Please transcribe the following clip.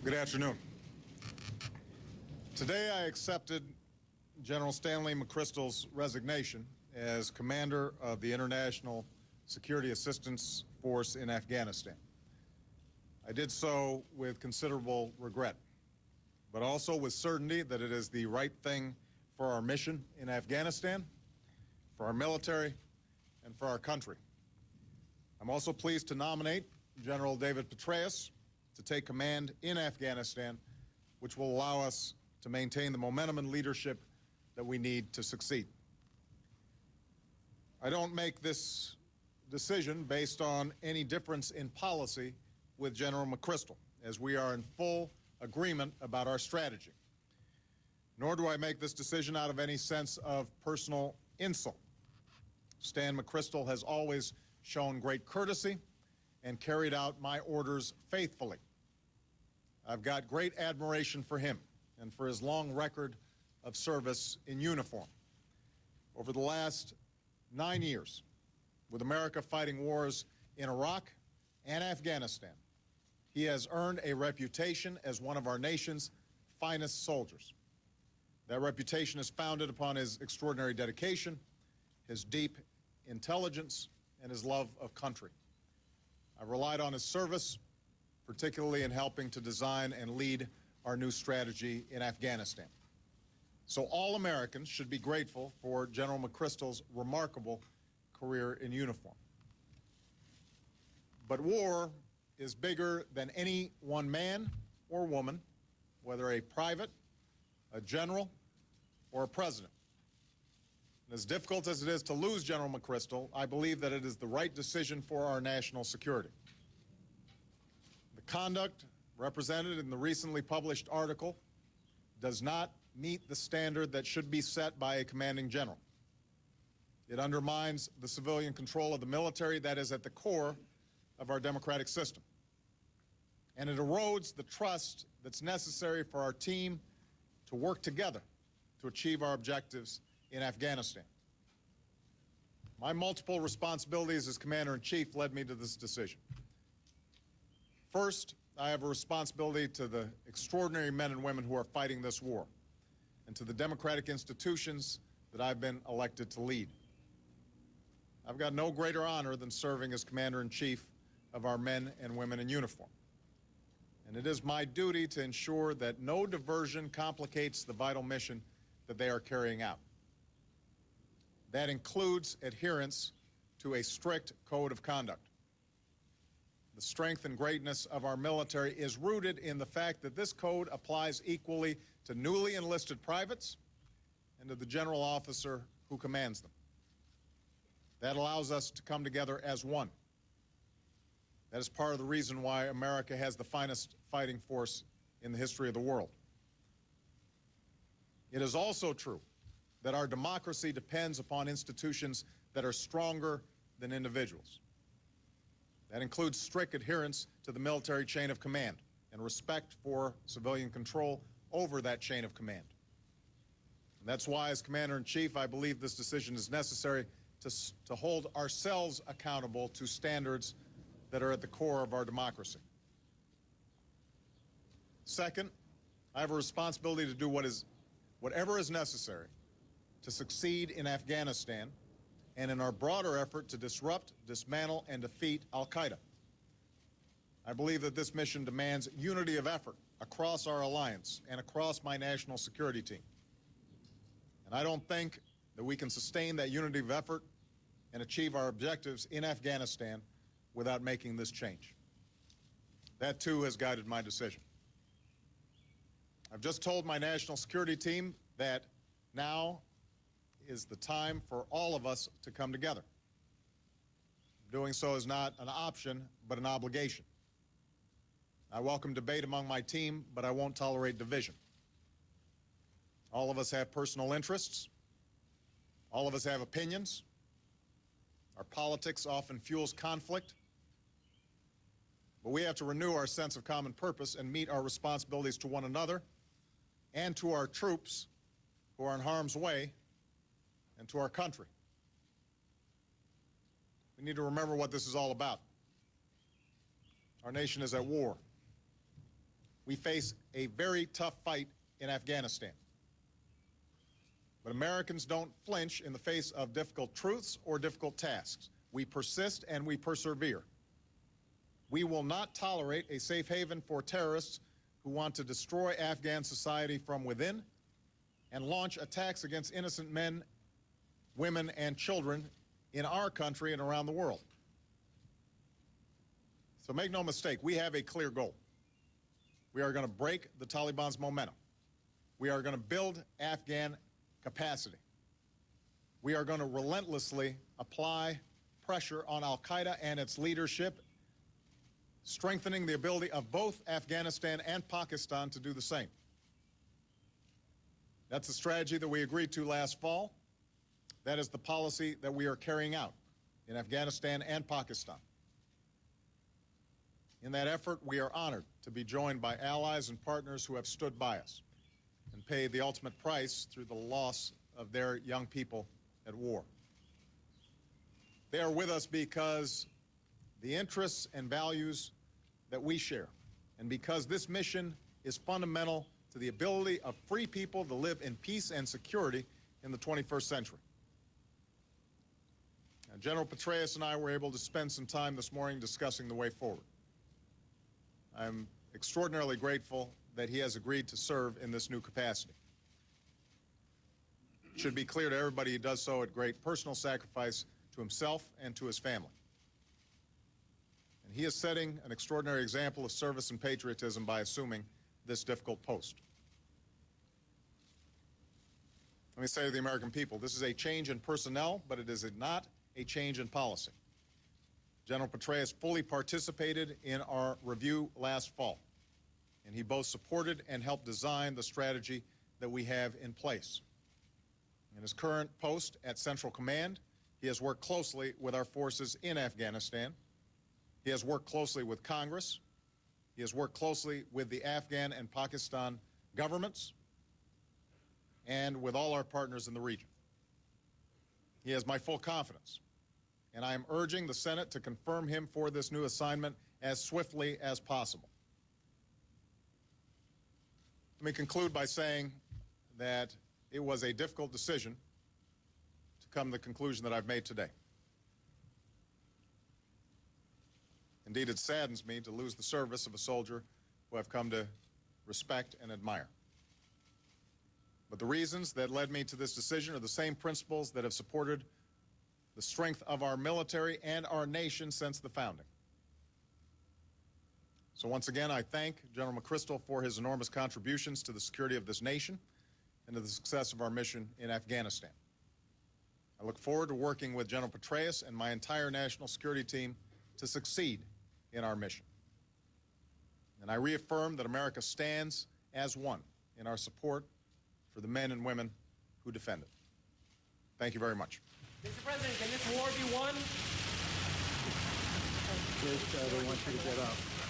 Good afternoon. Today I accepted General Stanley McChrystal's resignation as commander of the International Security Assistance Force in Afghanistan. I did so with considerable regret, but also with certainty that it is the right thing for our mission in Afghanistan, for our military, and for our country. I'm also pleased to nominate General David Petraeus to take command in Afghanistan, which will allow us to maintain the momentum and leadership that we need to succeed. I don't make this decision based on any difference in policy with General McChrystal, as we are in full agreement about our strategy. Nor do I make this decision out of any sense of personal insult. Stan McChrystal has always shown great courtesy and carried out my orders faithfully. I've got great admiration for him and for his long record of service in uniform. Over the last 9 years, with America fighting wars in Iraq and Afghanistan, he has earned a reputation as one of our nation's finest soldiers. That reputation is founded upon his extraordinary dedication, his deep intelligence, and his love of country. I've relied on his service, particularly in helping to design and lead our new strategy in Afghanistan. So all Americans should be grateful for General McChrystal's remarkable career in uniform. But war is bigger than any one man or woman, whether a private, a general, or a president. And as difficult as it is to lose General McChrystal, I believe that it is the right decision for our national security. The conduct represented in the recently published article does not meet the standard that should be set by a commanding general. It undermines the civilian control of the military that is at the core of our democratic system. And it erodes the trust that's necessary for our team to work together to achieve our objectives in Afghanistan. My multiple responsibilities as Commander-in-Chief led me to this decision. First, I have a responsibility to the extraordinary men and women who are fighting this war, and to the democratic institutions that I've been elected to lead. I've got no greater honor than serving as Commander-in-Chief of our men and women in uniform. And it is my duty to ensure that no diversion complicates the vital mission that they are carrying out. That includes adherence to a strict code of conduct. The strength and greatness of our military is rooted in the fact that this code applies equally to newly enlisted privates and to the general officer who commands them. That allows us to come together as one. That is part of the reason why America has the finest fighting force in the history of the world. It is also true that our democracy depends upon institutions that are stronger than individuals. That includes strict adherence to the military chain of command and respect for civilian control over that chain of command. And that's why, as Commander-in-Chief, I believe this decision is necessary to hold ourselves accountable to standards that are at the core of our democracy. Second, I have a responsibility to do whatever is necessary to succeed in Afghanistan and in our broader effort to disrupt, dismantle, and defeat al-Qaeda. I believe that this mission demands unity of effort across our alliance and across my national security team. And I don't think that we can sustain that unity of effort and achieve our objectives in Afghanistan without making this change. That, too, has guided my decision. I've just told my national security team that now is the time for all of us to come together. Doing so is not an option, but an obligation. I welcome debate among my team, but I won't tolerate division. All of us have personal interests. All of us have opinions. Our politics often fuels conflict. But we have to renew our sense of common purpose and meet our responsibilities to one another and to our troops who are in harm's way and to our country. We need to remember what this is all about. Our nation is at war. We We face a very tough fight in Afghanistan. But Americans don't flinch in the face of difficult truths or difficult tasks. We persist and we persevere. We will not tolerate a safe haven for terrorists who want to destroy Afghan society from within and launch attacks against innocent men, women, and children in our country and around the world. So make no mistake, we have a clear goal. We are going to break the Taliban's momentum. We are going to build Afghan capacity. We are going to relentlessly apply pressure on al-Qaeda and its leadership, strengthening the ability of both Afghanistan and Pakistan to do the same. That's the strategy that we agreed to last fall. That is the policy that we are carrying out in Afghanistan and Pakistan. In that effort, we are honored to be joined by allies and partners who have stood by us and paid the ultimate price through the loss of their young people at war. They are with us because the interests and values that we share, and because this mission is fundamental to the ability of free people to live in peace and security in the 21st century. Now, General Petraeus and I were able to spend some time this morning discussing the way forward. I'm extraordinarily grateful that he has agreed to serve in this new capacity. It should be clear to everybody he does so at great personal sacrifice to himself and to his family. And he is setting an extraordinary example of service and patriotism by assuming this difficult post. Let me say to the American people, this is a change in personnel, but it is not a change in policy. General Petraeus fully participated in our review last fall, and he both supported and helped design the strategy that we have in place. In his current post at Central Command, he has worked closely with our forces in Afghanistan. He has worked closely with Congress. He has worked closely with the Afghan and Pakistan governments and with all our partners in the region. He has my full confidence, and I am urging the Senate to confirm him for this new assignment as swiftly as possible. Let me conclude by saying that it was a difficult decision to come to the conclusion that I've made today. Indeed, it saddens me to lose the service of a soldier who I've come to respect and admire. But the reasons that led me to this decision are the same principles that have supported the strength of our military and our nation since the founding. So once again, I thank General McChrystal for his enormous contributions to the security of this nation and to the success of our mission in Afghanistan. I look forward to working with General Petraeus and my entire national security team to succeed in our mission. And I reaffirm that America stands as one in our support for the men and women who defend it. Thank you very much. Mr. President, can this war be won? First, they want you to get up.